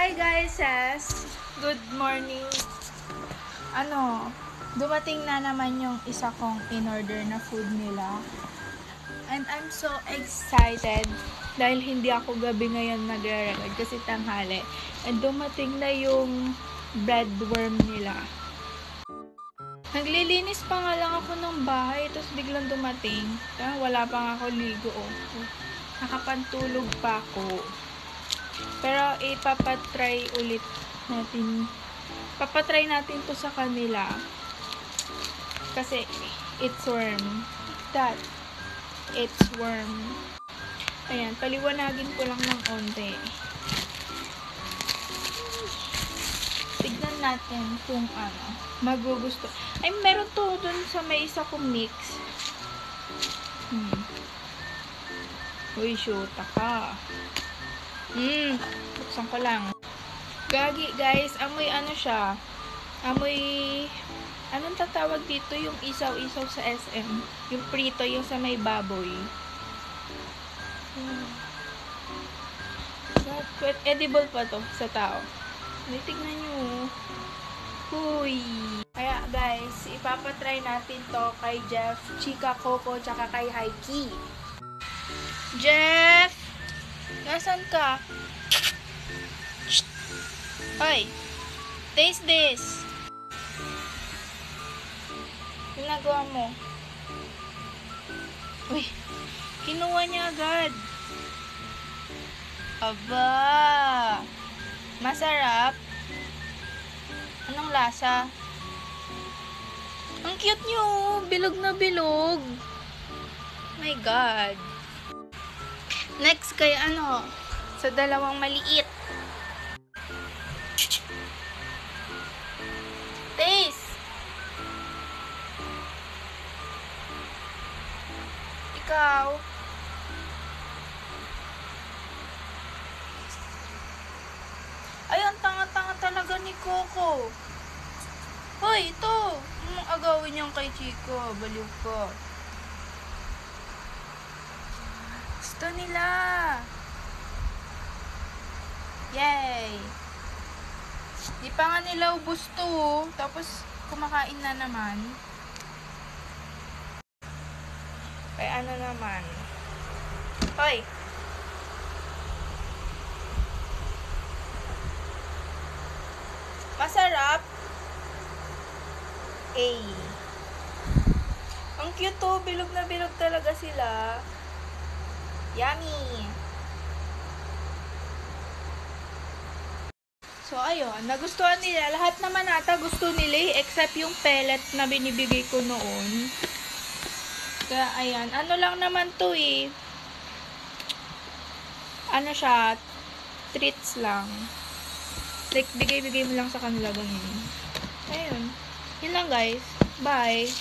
Hi guys, good morning. Dumating na naman yung isa kong in-order na food nila. And I'm so excited dahil hindi ako gabi ngayon nagre-record kasi tanghali. And dumating na yung breadworm nila. Naglilinis pa nga lang ako ng bahay, tapos biglang dumating. Wala pa nga ako ligo. Nakapantulog pa ako. Pero ipapatry ulit natin. Papatry natin to sa kanila. Kasi it's worm. It's worm. Ayan, paliwanagin ko lang ng onte. Tignan natin kung magugusto. Ay, meron to dun sa may isa kong mix. Uy, shoota ka. Buksan ko lang. Gagi, guys. Amoy siya. Amoy, anong tatawag dito? Yung isaw-isaw sa SM. Yung prito, yung sa may baboy. But edible pa to sa tao. Tignan nyo. Huy. Kaya, guys, ipapatry natin to kay Jeff, Chika Coco, tsaka kay Haiki. Jeff! Nasaan ka? Hoy! Taste this! Ginagawa mo. Uy! Kinuha niya agad. Aba! Masarap? Anong lasa? Ang cute niyo! Bilog na bilog! My God! Next kay sa dalawang maliit. Taste! Ikaw? Ay, ang tanga-tanga talaga ni Coco. Hoy, ito! Agawin niyang kay Chico. Baliw ko. Gusto nila. Yay! Di pa nga nila ubos to. Tapos, kumakain na naman. Kaya naman. Hoy! Masarap? Ang cute to. Bilog na bilog talaga sila. Yummy! So, ayun. Nagustuhan nila. Lahat naman ata gusto nila except yung pellet na binibigay ko noon. Kaya, ayan. Lang naman to siya, treats lang. Like, bigay-bigay mo lang sa kanila ganyan. Ayun. Yun lang, guys. Bye!